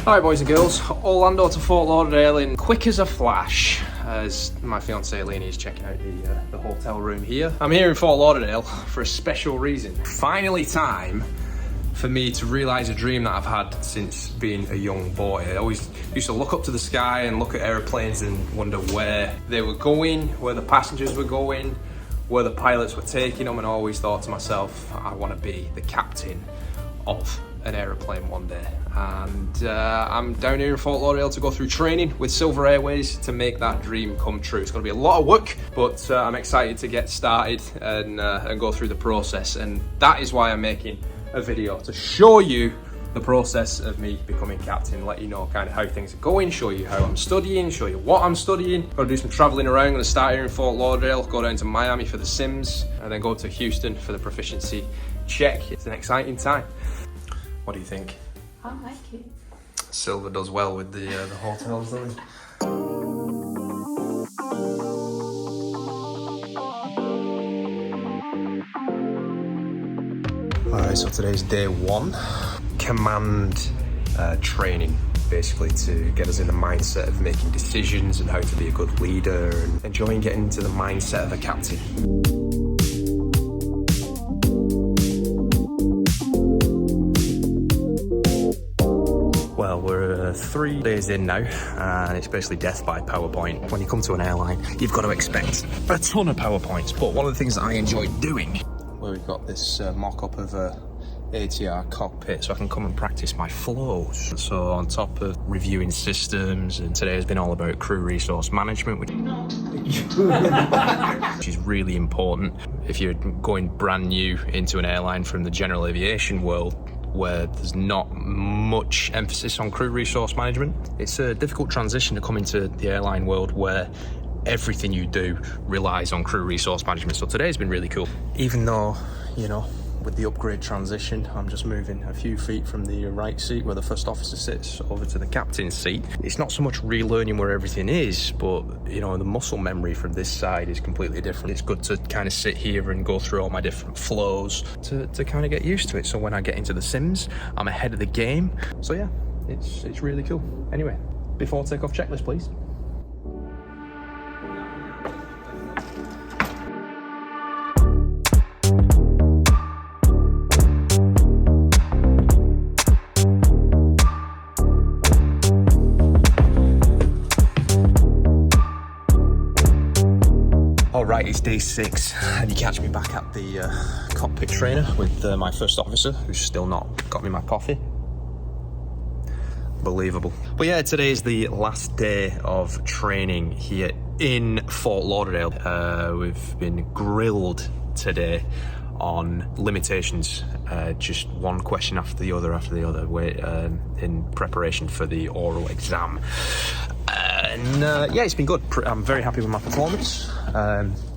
Alright boys and girls, Orlando to Fort Lauderdale in quick as a flash as my fiancée Aline is checking out the hotel room here. I'm here in Fort Lauderdale for a special reason. Finally time for me to realise a dream that I've had since being a young boy. I always used to look up to the sky and look at aeroplanes and wonder where they were going, where the passengers were going, where the pilots were taking them, and I always thought to myself, I want to be the captain of an aeroplane one day. And I'm down here in Fort Lauderdale to go through training with Silver Airways to make that dream come true. It's going to be a lot of work, but I'm excited to get started and go through the process. And that is why I'm making a video, to show you the process of me becoming captain, let you know kind of how things are going, show you how I'm studying, show you what I'm studying. Got to do some traveling around. I'm going to start here in Fort Lauderdale, go down to Miami for the sims, and then go to Houston for the Proficiency Check. It's an exciting time. What do you think? I like it. Silver does well with the hotels, doesn't he? Alright, so today's day one. Command training, basically to get us in the mindset of making decisions and how to be a good leader and enjoying getting into the mindset of a captain. Well, we're 3 days in now, and it's basically death by PowerPoint. When you come to an airline, you've got to expect a ton of PowerPoints, but one of the things that I enjoy doing, where we've got this mock-up of a ATR cockpit, so I can come and practice my flows. So on top of reviewing systems, and today has been all about crew resource management, which is really important if you're going brand new into an airline from the general aviation world, where there's not much emphasis on crew resource management. It's a difficult transition to come into the airline world where everything you do relies on crew resource management. So today's been really cool. Even though, you know, with the upgrade transition, I'm just moving a few feet from the right seat where the first officer sits over to the captain's seat. It's not so much relearning where everything is, but you know, the muscle memory from this side is completely different. It's good to kind of sit here and go through all my different flows to kind of get used to it. So when I get into the sims, I'm ahead of the game. So yeah, it's really cool. Anyway, before takeoff checklist, please. Alright, it's day 6, and you catch me back at the cockpit trainer with my first officer, who's still not got me my coffee. Believable. But yeah, today is the last day of training here in Fort Lauderdale. We've been grilled today on limitations, just one question after the other in preparation for the oral exam. Yeah, it's been good. I'm very happy with my performance.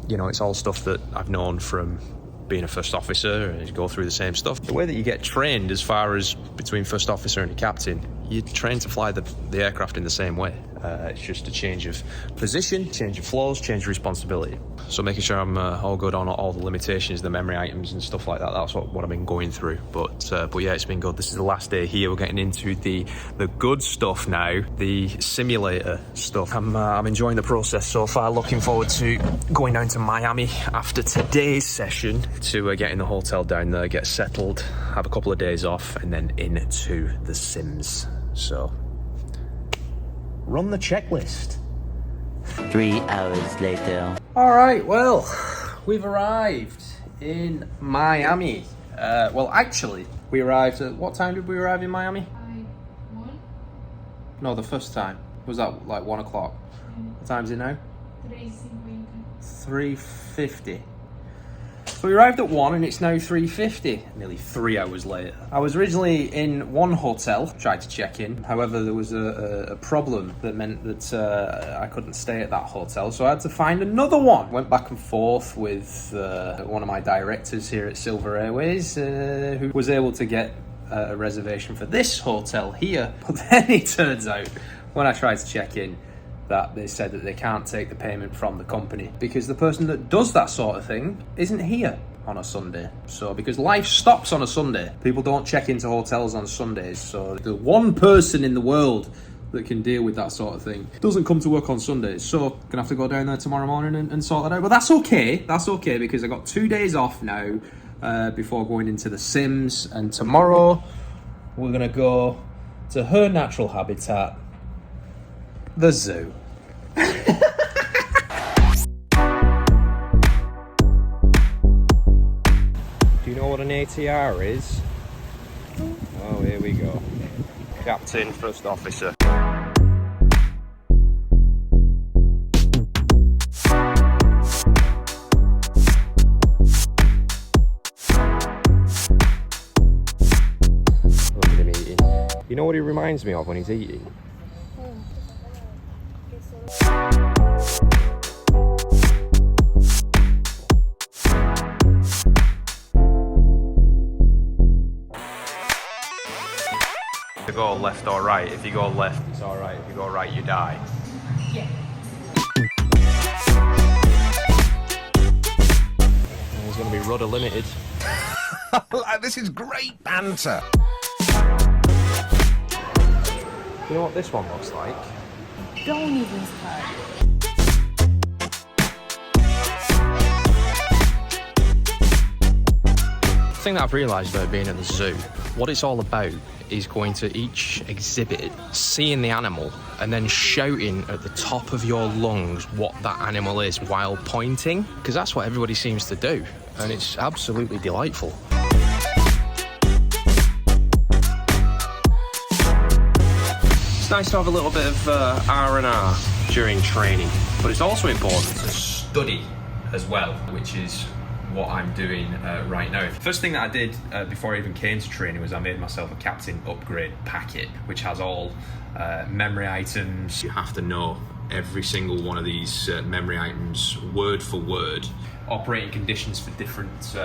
You know, it's all stuff that I've known from being a first officer, and you go through the same stuff. The way that you get trained as far as between first officer and a captain, you train to fly the aircraft in the same way. It's just a change of position, change of flows, change of responsibility. So making sure I'm all good on all the limitations, the memory items and stuff like that, that's what I've been going through. But yeah, it's been good. This is the last day here. We're getting into the good stuff now, the simulator stuff. I'm enjoying the process so far. Looking forward to going down to Miami after today's session to get in the hotel down there, get settled, have a couple of days off, and then into the sims. So run the checklist. 3 hours later. All right, well, we've arrived in Miami. Well, actually, we arrived at, what time did we arrive in Miami? 1? No, the first time. Was that like 1 o'clock? What time is it now? 3:50. So we arrived at 1 and it's now 3:50, nearly 3 hours later. I was originally in one hotel, tried to check in. However, there was a problem that meant that I couldn't stay at that hotel, so I had to find another one. Went back and forth with one of my directors here at Silver Airways, who was able to get a reservation for this hotel here. But then it turns out, when I tried to check in, that they said that they can't take the payment from the company because the person that does that sort of thing isn't here on a Sunday. So because life stops on a Sunday, people don't check into hotels on Sundays. So the one person in the world that can deal with that sort of thing doesn't come to work on Sundays. So gonna have to go down there tomorrow morning and sort that out. But that's okay. That's okay because I got 2 days off now before going into the Sims. And tomorrow we're gonna go to her natural habitat, the zoo. Do you know what an ATR is? Oh, here we go. Captain, First Officer. Look at him eating. You know what he reminds me of when he's eating? To go left or right. If you go left, it's all right. If you go right, you die. Yeah. And it's going to be rudder limited. This is great banter. You know what this one looks like? Don't even start. The thing that I've realised about being at the zoo, what it's all about is going to each exhibit, seeing the animal, and then shouting at the top of your lungs what that animal is while pointing, because that's what everybody seems to do, and it's absolutely delightful. It's nice to have a little bit of R&R during training, but it's also important to study as well, which is what I'm doing right now. First thing that I did before I even came to training was I made myself a captain upgrade packet, which has all memory items. You have to know every single one of these memory items word for word. Operating conditions for different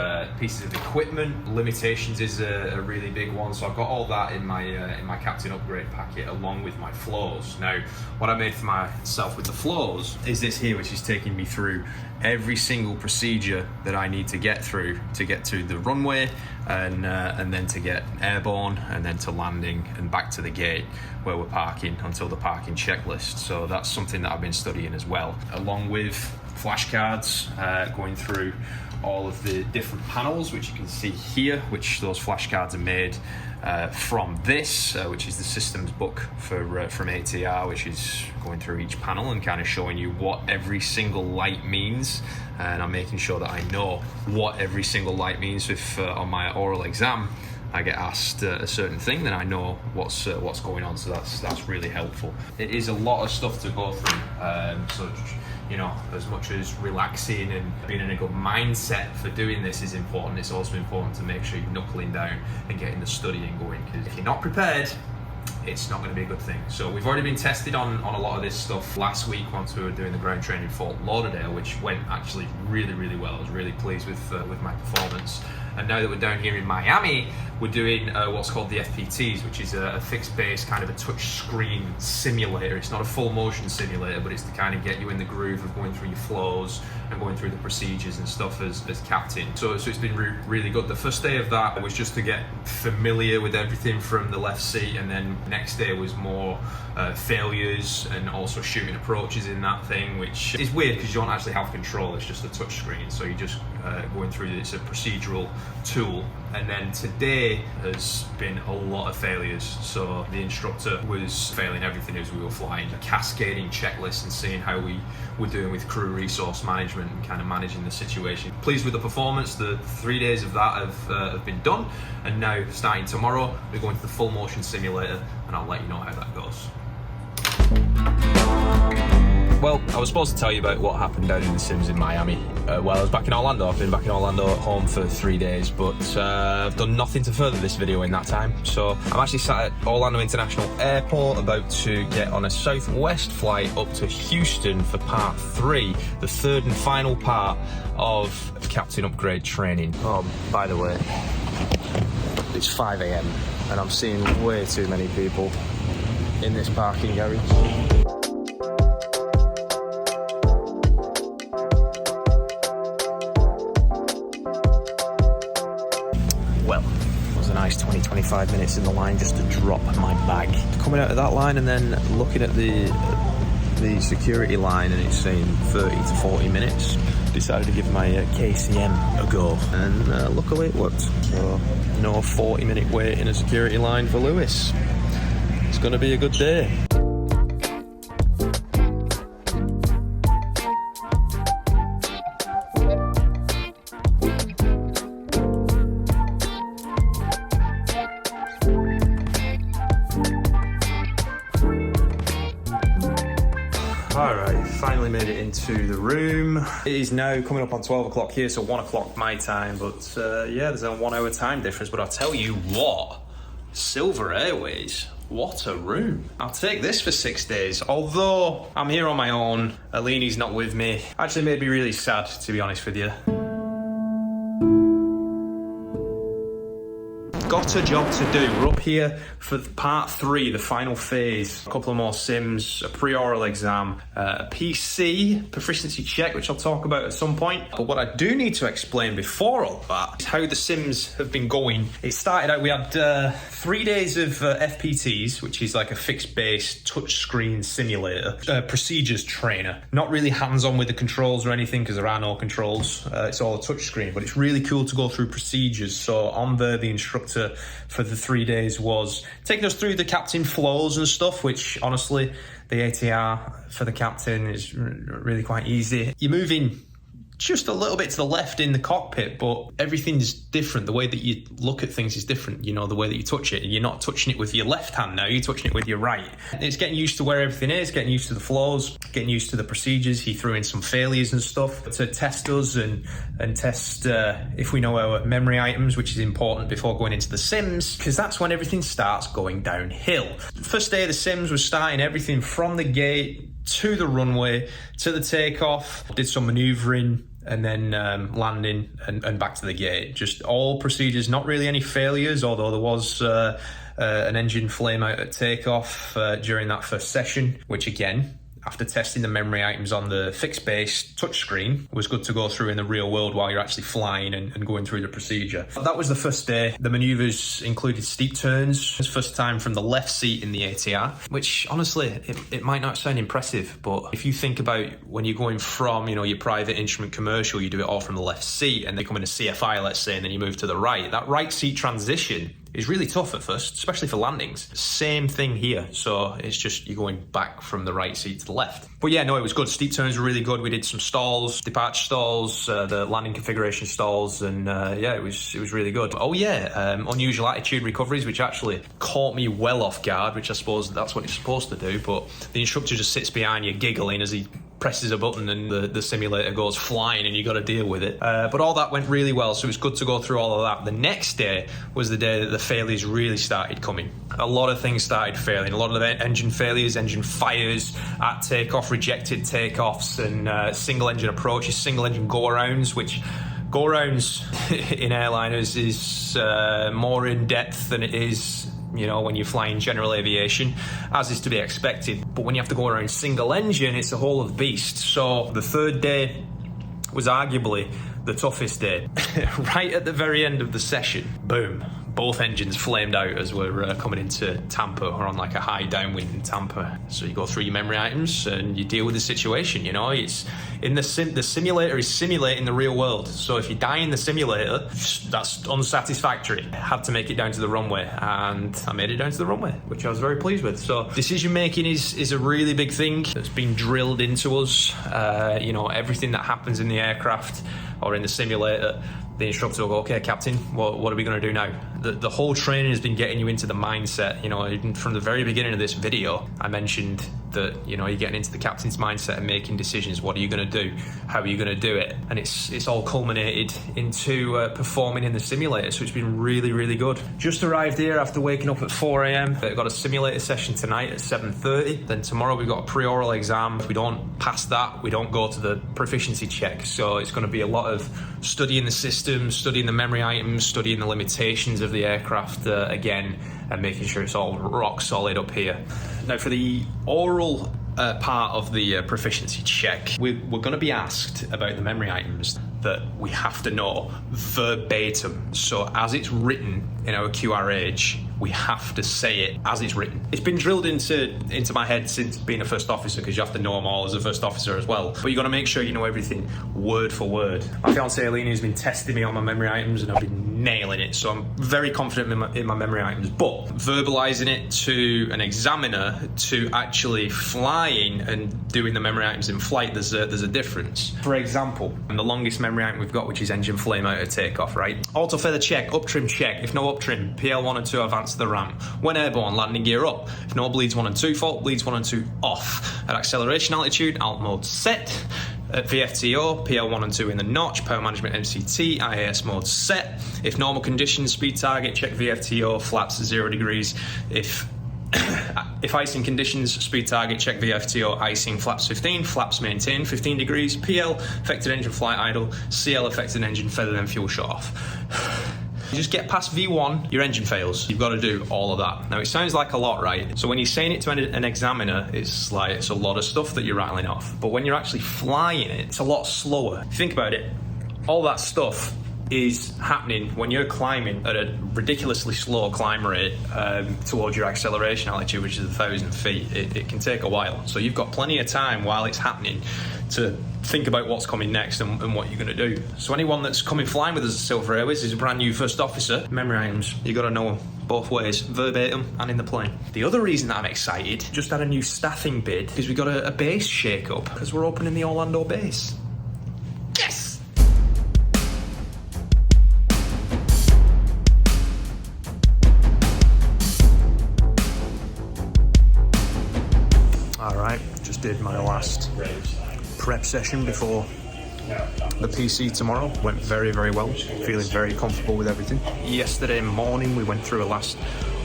pieces of equipment. Limitations is a really big one, so I've got all that in my captain upgrade packet along with my flows. Now, what I made for myself with the flows is this here, which is taking me through every single procedure that I need to get through to get to the runway and then to get airborne and then to landing and back to the gate where we're parking until the parking checklist. So that's something that I've been studying as well, along with flashcards, going through all of the different panels, which you can see here, which those flashcards are made from this, which is the systems book from ATR, which is going through each panel and kind of showing you what every single light means. And I'm making sure that I know what every single light means. If on my oral exam I get asked a certain thing, then I know what's going on. So that's really helpful. It is a lot of stuff to go through. So you know, as much as relaxing and being in a good mindset for doing this is important, it's also important to make sure you're knuckling down and getting the studying going, because if you're not prepared, it's not going to be a good thing. So we've already been tested on a lot of this stuff last week once we were doing the ground training in Fort Lauderdale, which went actually really well. I was really pleased with my performance. And now that we're down here in Miami, we're doing what's called the FPTs, which is a fixed base kind of a touch screen simulator. It's not a full motion simulator, but it's to kind of get you in the groove of going through your flows and going through the procedures and stuff as captain. So it's been really good. The first day of that was just to get familiar with everything from the left seat, and then next day was more failures and also shooting approaches in that thing, which is weird because you don't actually have control. It's just a touch screen, so you're just going through. It's a procedural tool. And then today has been a lot of failures. So the instructor was failing everything as we were flying, cascading checklists and seeing how we were doing with crew resource management and kind of managing the situation. Pleased with the performance. The 3 days of that have been done, and now starting tomorrow we're going to the full motion simulator, and I'll let you know how that goes. Well, I was supposed to tell you about what happened down in the Sims in Miami. Well, I was back in Orlando. I've been back in Orlando at home for 3 days, but I've done nothing to further this video in that time. So I'm actually sat at Orlando International Airport about to get on a Southwest flight up to Houston for part 3, the third and final part of Captain Upgrade training. Oh, by the way, it's 5 AM and I'm seeing way too many people in this parking garage. a nice 20-25 minutes in the line just to drop my bag. Coming out of that line and then looking at the security line, and it's saying 30 to 40 minutes. Decided to give my KCM a go, and luckily it worked. So no 40-minute wait in a security line for Lewis. It's going to be a good day. Alright, finally made it into the room. It is now coming up on 12 o'clock here, so 1 o'clock my time, but yeah, there's a 1 hour time difference, but I'll tell you what, Silver Airways, what a room. I'll take this for 6 days, although I'm here on my own, Aline's not with me. Actually made me really sad, to be honest with you. Got a job to do. We're up here for part 3, the final phase. A couple of more sims, a pre-oral exam, a PC, proficiency check, which I'll talk about at some point. But what I do need to explain before all that is how the sims have been going. It started out, we had 3 days of FPTs, which is like a fixed-base touchscreen simulator, procedures trainer. Not really hands-on with the controls or anything because there are no controls. It's all a touchscreen, but it's really cool to go through procedures. So on there, the instructor for the 3 days was taking us through the captain flows and stuff, which honestly the ATR for the captain is really quite easy. You're moving just a little bit to the left in the cockpit, but everything's different. The way that you look at things is different. You know, the way that you touch it, you're not touching it with your left hand now, you're touching it with your right. It's getting used to where everything is, getting used to the flows, getting used to the procedures. He threw in some failures and stuff to test us and test if we know our memory items, which is important before going into the sims, because that's when everything starts going downhill. First day of the sims was starting everything from the gate to the runway, to the takeoff, did some maneuvering, and then landing and back to the gate. Just all procedures, not really any failures, although there was an engine flame out at takeoff during that first session, which again, after testing the memory items on the fixed base touchscreen, was good to go through in the real world while you're actually flying and going through the procedure. That was the first day. The maneuvers included steep turns. It's first time from the left seat in the ATR, which honestly, it might not sound impressive, but if you think about when you're going from, you know, your private instrument commercial, you do it all from the left seat, and they come in a CFI, let's say, and then you move to the right. That right seat transition is really tough at first, especially for landings. Same thing here. So it's just you're going back from the right seat to the left. But yeah, no, it was good. Steep turns were really good. We did some stalls, departure stalls, the landing configuration stalls, and yeah, it was really good. Oh yeah, unusual attitude recoveries, which actually caught me well off guard, which I suppose that's what you're supposed to do. But the instructor just sits behind you giggling as he presses a button and the simulator goes flying and you got to deal with it. But all that went really well, so it was good to go through all of that. The next day was the day that the failures really started coming. A lot of things started failing. A lot of the engine failures, engine fires at takeoff, rejected takeoffs, and single engine approaches, single engine go-arounds, which go-arounds in airliners is more in depth than it is, you know, when you're flying general aviation, as is to be expected. But when you have to go around single engine, it's a whole other beast. So the third day was arguably the toughest day. Right at the very end of the session, boom, both engines flamed out as we're coming into Tampa. We're on like a high downwind in Tampa. So you go through your memory items and you deal with the situation, you know. It's in the simulator is simulating the real world. So if you die in the simulator, that's unsatisfactory. I had to make it down to the runway, and I made it down to the runway, which I was very pleased with. So decision making is a really big thing that's been drilled into us. You know, everything that happens in the aircraft or in the simulator, the instructor will go, okay, Captain, what are we going to do now? The whole training has been getting you into the mindset. You know, even from the very beginning of this video, I mentioned that, you know, you're getting into the captain's mindset and making decisions. What are you going to do? How are you going to do it? And it's all culminated into performing in the simulator. So it's been really, really good. Just arrived here after waking up at 4 a.m. I've got a simulator session tonight at 7:30. Then tomorrow we've got a pre-oral exam. If we don't pass that, we don't go to the proficiency check. So it's going to be a lot of studying the system, studying the memory items, studying the limitations of the aircraft again, and making sure it's all rock solid up here. Now for the oral part of the proficiency check, we're going to be asked about the memory items. that we have to know verbatim. So as it's written in our QRH, we have to say it as it's written. It's been drilled into my head since being a first officer, because you have to know them all as a first officer as well. But you got to make sure you know everything word for word. My fiancée Aline has been testing me on my memory items, and I've been nailing it. So I'm very confident in my memory items. But verbalizing it to an examiner to actually flying and doing the memory items in flight, there's a difference. For example, the longest memory item we've got, which is engine flame out of takeoff, right? Auto feather check, up trim check. If no up trim, PL1 and 2 advance to the ramp. When airborne, landing gear up. If no bleeds 1 and 2, fault bleeds 1 and 2 off. At acceleration altitude, alt mode set. At VFTO, PL1 and 2 in the notch, power management MCT, IAS mode set. If normal conditions, speed target, check VFTO, flaps 0 degrees. If icing conditions, speed target, check VFTO, icing, flaps 15, flaps maintain 15 degrees, PL, affected engine flight idle, CL, affected engine feather, then fuel shut off. You just get past V1, your engine fails. You've got to do all of that. Now, it sounds like a lot, right? So when you're saying it to an examiner, it's like, it's a lot of stuff that you're rattling off. But when you're actually flying it, it's a lot slower. Think about it. All that stuff is happening when you're climbing at a ridiculously slow climb rate towards your acceleration altitude, which is 1,000 feet. It can take a while. So you've got plenty of time while it's happening to think about what's coming next and what you're going to do. So anyone that's coming flying with us at Silver Airways is a brand new first officer. Memory items, you got to know them both ways, verbatim and in the plane. The other reason that I'm excited, just had a new staffing bid, because we got a base shake-up, because we're opening the Orlando base. Yes! Alright, just did my last prep session before the PC tomorrow. Went very, very well. Feeling very comfortable with everything. Yesterday morning we went through a last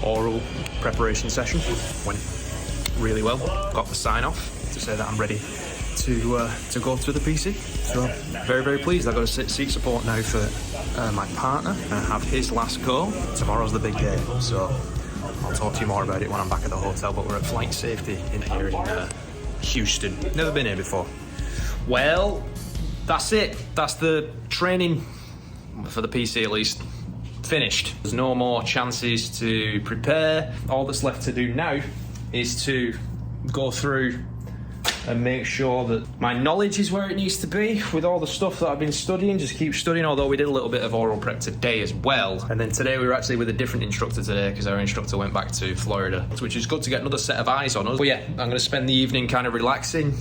oral preparation session. Went really well. Got the sign off to say that I'm ready to go to the PC. So very, very pleased. I've got a seat support now for my partner. I have his last go. Tomorrow's the big day. So I'll talk to you more about it when I'm back at the hotel, but we're at flight safety in here in Houston. Never been here before. Well, that's it. That's the training, for the PC at least, finished. There's no more chances to prepare. All that's left to do now is to go through and make sure that my knowledge is where it needs to be with all the stuff that I've been studying. Just keep studying, although we did a little bit of oral prep today as well. And then today we were actually with a different instructor today, because our instructor went back to Florida, which is good to get another set of eyes on us. But yeah, I'm going to spend the evening kind of relaxing.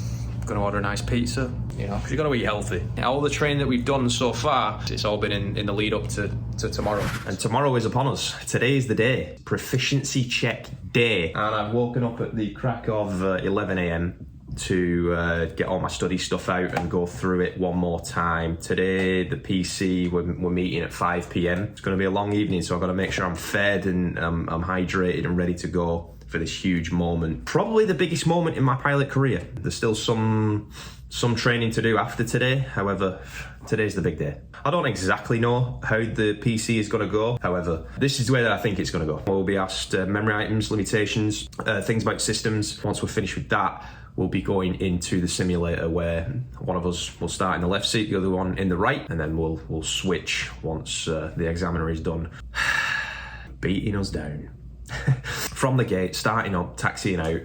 Going to order a nice pizza, you know, because you've got to eat healthy. All the training that we've done so far, it's all been in the lead up to tomorrow. And tomorrow is upon us. Today is the day. Proficiency check day. And I've woken up at the crack of 11 a.m. to get all my study stuff out and go through it one more time. Today, the PC, we're meeting at 5 p.m. It's going to be a long evening, so I've got to make sure I'm fed and I'm hydrated and ready to go for this huge moment. Probably the biggest moment in my pilot career. There's still some training to do after today. However, today's the big day. I don't exactly know how the PC is going to go. However, this is the way that I think it's going to go. We'll be asked memory items, limitations, things about systems. Once we're finished with that, we'll be going into the simulator where one of us will start in the left seat, the other one in the right, and then we'll switch once the examiner is done. Beating us down. From the gate, starting up, taxiing out,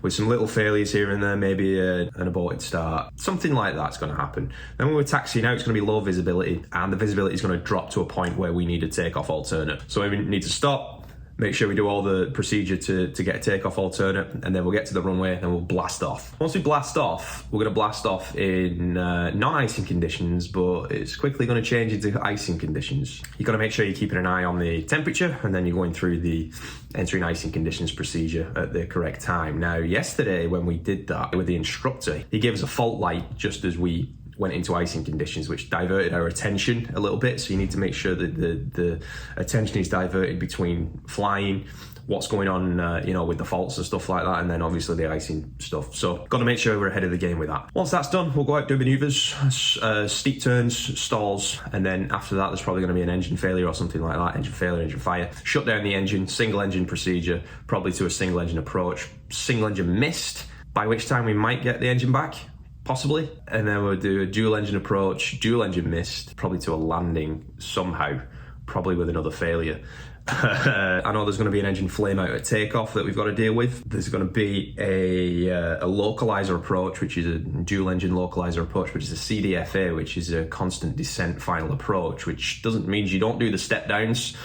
with some little failures here and there, maybe an aborted start. Something like that's going to happen. Then when we're taxiing out, it's going to be low visibility, and the visibility is going to drop to a point where we need a takeoff alternate. So we need to stop, make sure we do all the procedure to get a takeoff alternate, and then we'll get to the runway and we'll blast off. Once we blast off, we're going to blast off in non-icing conditions, but it's quickly going to change into icing conditions. You've got to make sure you're keeping an eye on the temperature, and then you're going through the entering icing conditions procedure at the correct time. Now, yesterday when we did that with the instructor, he gave us a fault light just as we went into icing conditions, which diverted our attention a little bit. So you need to make sure that the attention is diverted between flying, what's going on, with the faults and stuff like that, and then obviously the icing stuff. So got to make sure we're ahead of the game with that. Once that's done, we'll go out, do maneuvers, steep turns, stalls, and then after that, there's probably going to be an engine failure or something like that. Engine failure, engine fire. Shut down the engine, single engine procedure, probably to a single engine approach. Single engine missed, by which time we might get the engine back. possibly. And then we'll do a dual engine approach, dual engine missed, probably to a landing somehow, probably with another failure. I know there's going to be an engine flame out at takeoff that we've got to deal with. There's going to be a localizer approach, which is a dual engine localizer approach, which is a CDFA, which is a constant descent final approach, which doesn't mean you don't do the step downs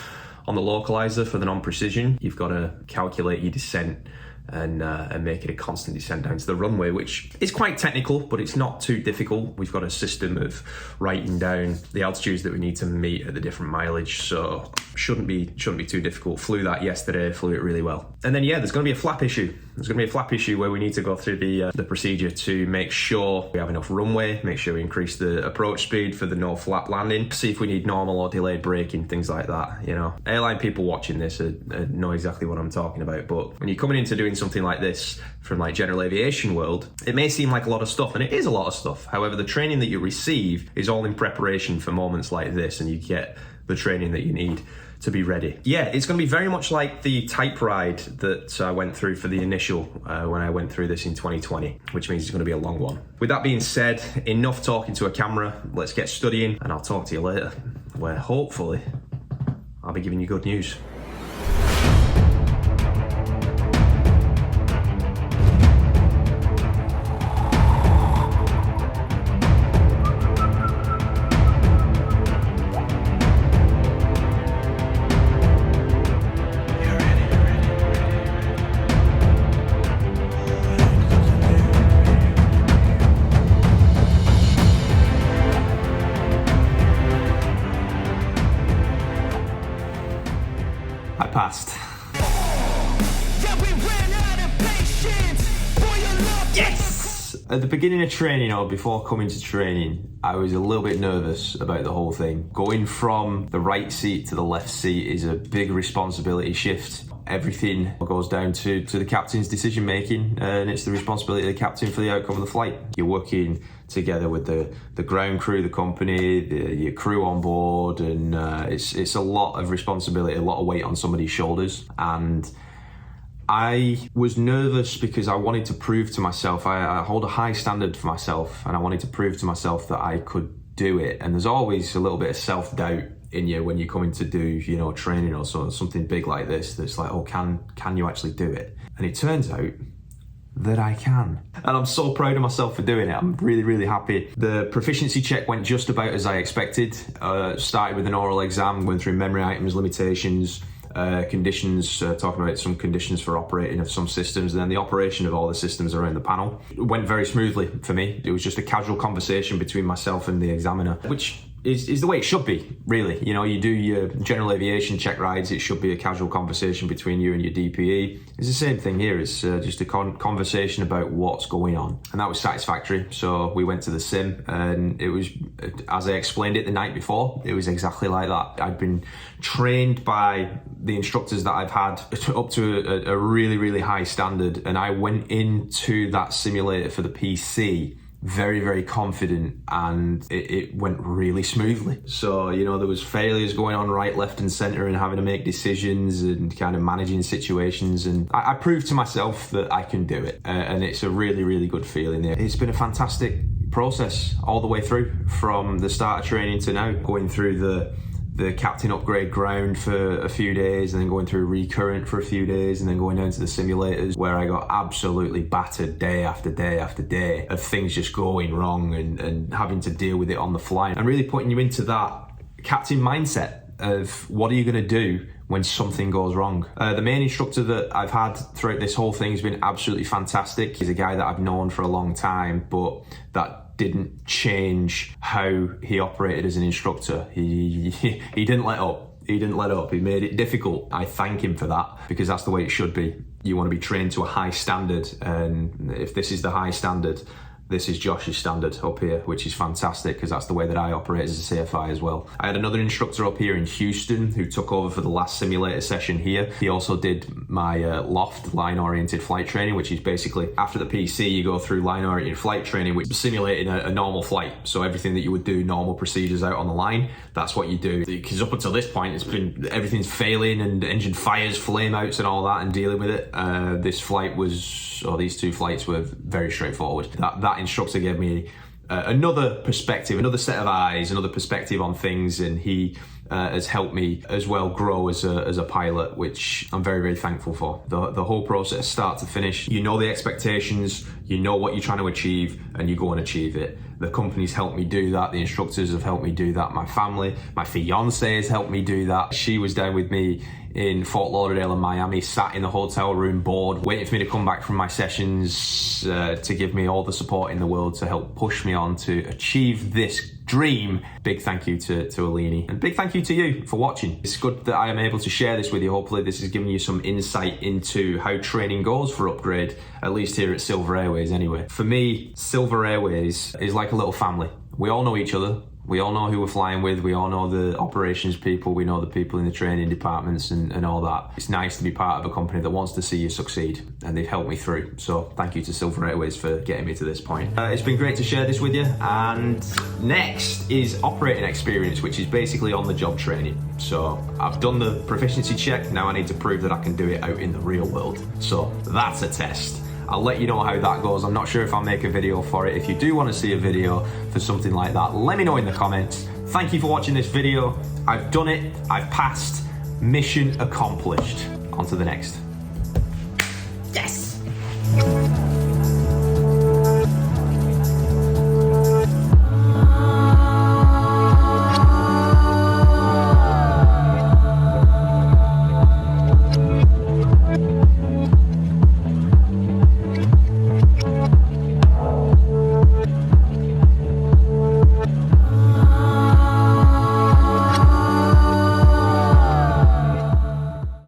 on the localizer for the non-precision. You've got to calculate your descent and make it a constant descent down to the runway, which is quite technical, but it's not too difficult. We've got a system of writing down the altitudes that we need to meet at the different mileage, so shouldn't be too difficult. Flew that yesterday, flew it really well. And then there's going to be a flap issue. There's going to be a flap issue where we need to go through the procedure to make sure we have enough runway, make sure we increase the approach speed for the no flap landing, see if we need normal or delayed braking, things like that. You know, airline people watching this know exactly what I'm talking about. But when you're coming into doing something like this from like general aviation world, it may seem like a lot of stuff, and it is a lot of stuff. However, the training that you receive is all in preparation for moments like this, and you get the training that you need to be ready. Yeah, it's going to be very much like the type ride that I went through for the initial when I went through this in 2020, which means it's going to be a long one. With that being said, enough talking to a camera. Let's get studying, and I'll talk to you later, where hopefully I'll be giving you good news. Passed. Yes! At the beginning of training, or before coming to training, I was a little bit nervous about the whole thing. Going from the right seat to the left seat is a big responsibility shift. Everything goes down to the captain's decision making, and it's the responsibility of the captain for the outcome of the flight. You're working together with the ground crew, the company, your crew on board, and it's a lot of responsibility, a lot of weight on somebody's shoulders. And I was nervous because I wanted to prove to myself, I hold a high standard for myself, and I wanted to prove to myself that I could do it. And there's always a little bit of self-doubt in you when you're coming to do, you know, training or something big like this, that's like, oh, can you actually do it? And it turns out that I can. And I'm so proud of myself for doing it. I'm really, really happy. The proficiency check went just about as I expected. Started with an oral exam, going through memory items, limitations, conditions, talking about some conditions for operating of some systems, and then the operation of all the systems around the panel. It went very smoothly for me. It was just a casual conversation between myself and the examiner, which is the way it should be, really. You know, you do your general aviation check rides, it should be a casual conversation between you and your DPE. It's the same thing here. It's just a conversation about what's going on. And that was satisfactory. So we went to the sim, and it was, as I explained it the night before, it was exactly like that. I'd been trained by the instructors that I've had up to a really, really high standard. And I went into that simulator for the PC very, very confident, and it went really smoothly. So, you know, there was failures going on right, left and center, and having to make decisions and kind of managing situations. And I proved to myself that I can do it. And it's a really, really good feeling there. It's been a fantastic process all the way through, from the start of training to now, going through the captain upgrade ground for a few days, and then going through recurrent for a few days, and then going down to the simulators, where I got absolutely battered day after day after day of things just going wrong and having to deal with it on the fly, and really putting you into that captain mindset of what are you going to do when something goes wrong. The main instructor that I've had throughout this whole thing has been absolutely fantastic. He's a guy that I've known for a long time, but that didn't change how he operated as an instructor. He didn't let up. He didn't let up. He made it difficult. I thank him for that, because that's the way it should be. You want to be trained to a high standard, and if this is the high standard, this is Josh's standard up here, which is fantastic, because that's the way that I operate as a CFI as well. I had another instructor up here in Houston who took over for the last simulator session here. He also did my loft line-oriented flight training, which is basically after the PC, you go through line-oriented flight training, which is simulating a normal flight. So everything that you would do, normal procedures out on the line, that's what you do. Because up until this point, it's been everything's failing and engine fires, flame outs and all that, and dealing with it. This flight was, or these two flights were very straightforward. That instructor gave me another perspective, another set of eyes, another perspective on things, and he has helped me as well grow as a pilot, which I'm very, very thankful for. The whole process, start to finish, you know the expectations, you know what you're trying to achieve, and you go and achieve it. The company's helped me do that, the instructors have helped me do that, my family, my fiance has helped me do that. She was down with me in Fort Lauderdale and Miami, sat in the hotel room bored, waiting for me to come back from my sessions to give me all the support in the world to help push me on to achieve this dream. Big thank you to Aline, and big thank you to you for watching. It's good that I am able to share this with you. Hopefully this has given you some insight into how training goes for upgrade, at least here at Silver Airways anyway. For me, Silver Airways is like a little family. We all know each other. We all know who we're flying with, we all know the operations people, we know the people in the training departments and all that. It's nice to be part of a company that wants to see you succeed, and they've helped me through. So thank you to Silver Airways for getting me to this point. It's been great to share this with you, and next is operating experience, which is basically on the job training. So I've done the proficiency check, now I need to prove that I can do it out in the real world. So that's a test. I'll let you know how that goes. I'm not sure if I'll make a video for it. If you do want to see a video for something like that, let me know in the comments. Thank you for watching this video. I've done it, I've passed, mission accomplished. On to the next. Yes!